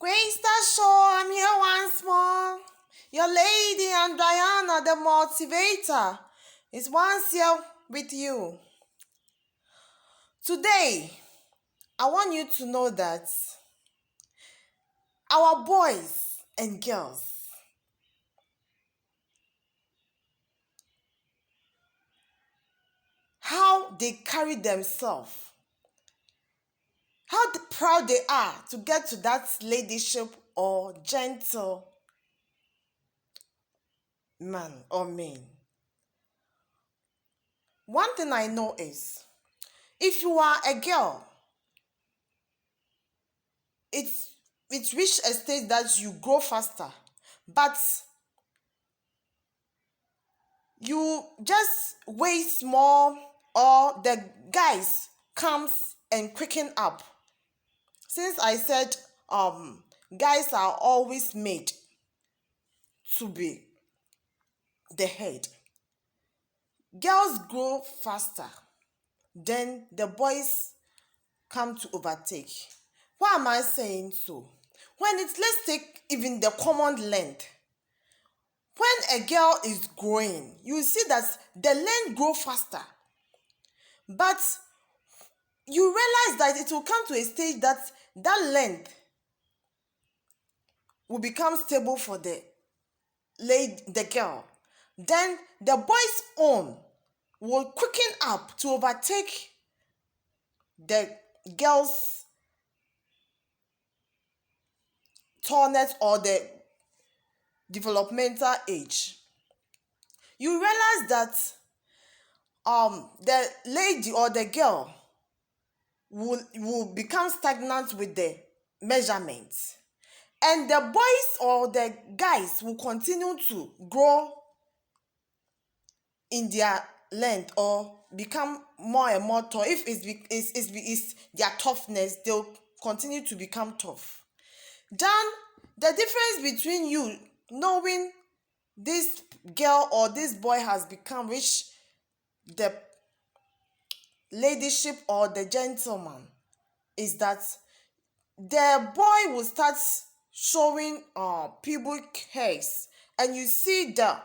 Krista Shaw, I'm here once more. Your lady and Diana, the motivator, is once here with you. Today, I want you to know that our boys and girls, how they carry themselves, how proud they are to get to that ladyship or gentle man or men. One thing I know is, if you are a girl, it's reached a stage that you grow faster, but you just wait small, or the guys comes and quicken up. Since I said guys are always made to be the head, girls grow faster, then the boys come to overtake. Why am I saying so? Let's take even the common length. When a girl is growing, you see that the length grow faster, but you realize that it will come to a stage that length will become stable for the girl. Then the boy's own will quicken up to overtake the girl's tallness or the developmental age. You realize that the lady or the girl will become stagnant with the measurements, and the boys or the guys will continue to grow in their length or become more and more tall. If it's their toughness, they'll continue to become tough. Then the difference between you knowing this girl or this boy has become reach the ladyship or the gentleman is that the boy will start showing pubic hairs, and you see that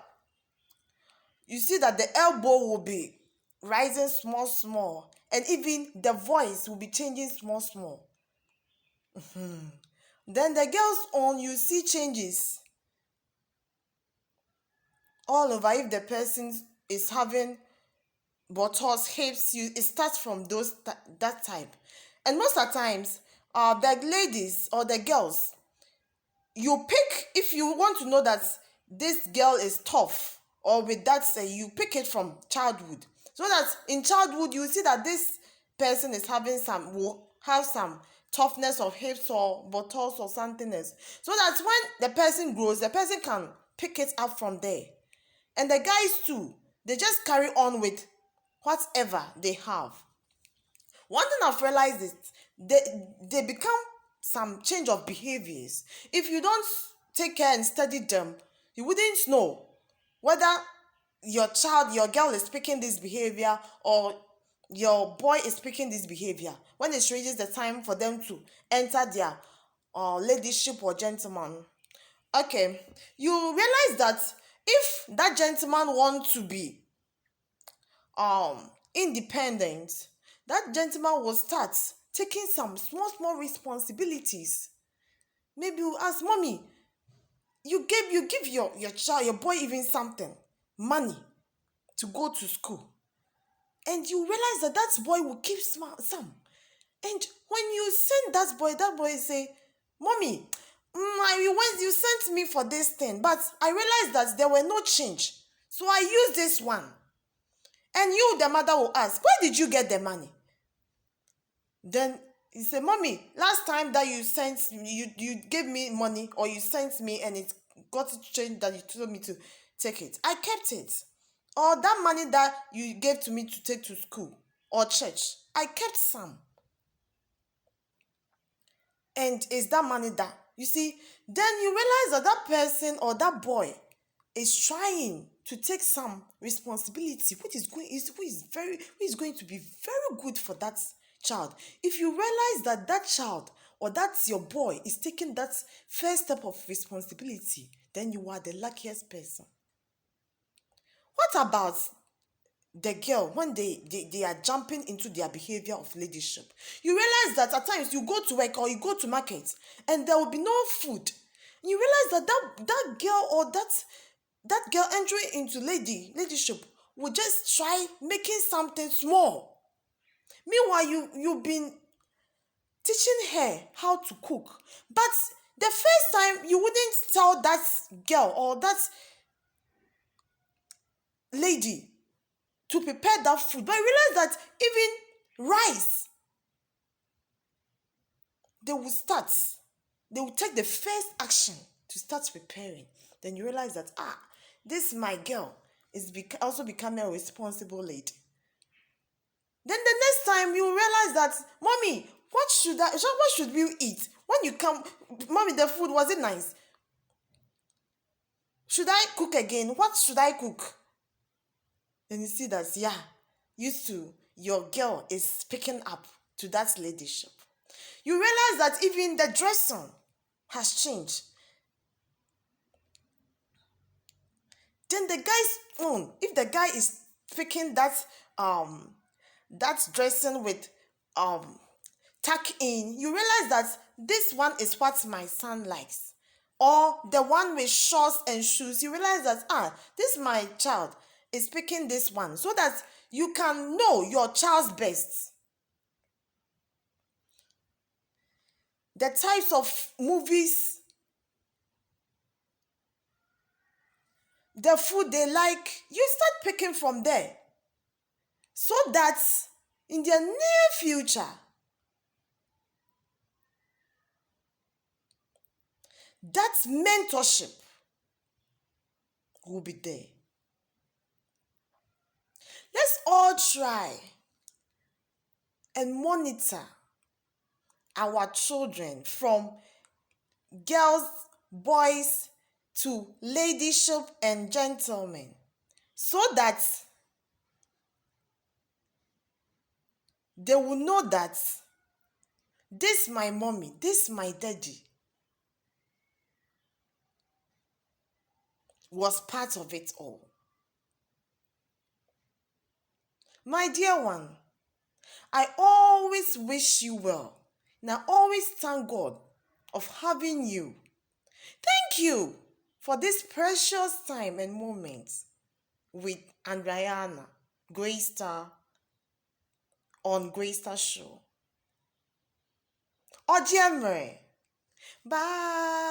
the elbow will be rising small, and even the voice will be changing small. Then the girl's own, you see changes all over. If the person is having buttocks, hips, it starts from that type. And most of the times, the ladies or the girls, you pick, if you want to know that this girl is tough, or with that say, you pick it from childhood, so that in childhood you see that this person will have some toughness of hips or buttocks or something else, so that when the person grows, the person can pick it up from there. And the guys too, they just carry on with whatever they have. One thing I've realized is they become some change of behaviors. If you don't take care and study them, you wouldn't know whether your girl is picking this behavior, or your boy is picking this behavior when it reaches the time for them to enter their ladyship or gentleman. Okay, you realize that if that gentleman wants to be independent, that gentleman will start taking some small responsibilities. Maybe you ask, mommy, you give your child, your boy, even something, money to go to school, and you realize that boy will keep some. And when you send that boy say, mommy, you sent me for this thing, but I realized that there were no change, so I used this one. And you, the mother, will ask, where did you get the money? Then he say, mommy, last time that you sent me, you gave me money, or you sent me and it got to change, that you told me to take it, I kept it. Or that money that you gave to me to take to school or church, I kept some. And it's that money that, you see, then you realize that person or that boy is trying to take some responsibility, which is going to be very good for that child. If you realize that child or that's your boy is taking that first step of responsibility, then you are the luckiest person. What about the girl when they are jumping into their behavior of leadership? You realize that at times you go to work or you go to market and there will be no food. You realize that that girl or that girl entering into leadership will just try making something small. Meanwhile, you've been teaching her how to cook, but the first time you wouldn't tell that girl or that lady to prepare that food, but I realized that even rice, they will start, they will take the first action to start preparing. Then you realize that this my girl is also becoming a responsible lady. Then the next time you realize that, mommy, what should we eat? When you come, mommy, the food, was it nice? Should I cook again? What should I cook? Then you see that, your girl is picking up to that leadership. You realize that even the dressing has changed. Then the guy's own, if the guy is picking that dressing with tuck in, you realize that this one is what my son likes. Or the one with shorts and shoes, you realize that this my child is picking this one, so that you can know your child's best. The types of movies, the food they like, you start picking from there. So that in the near future, that mentorship will be there. Let's all try and monitor our children from girls, boys to ladyship and gentlemen, so that they will know that this my mommy, this my daddy was part of it all. My dear one, I always wish you well, and I always thank God of having you. Thank you for this precious time and moment with Andriana Greystar on Greystar Show. Odiemre. Bye.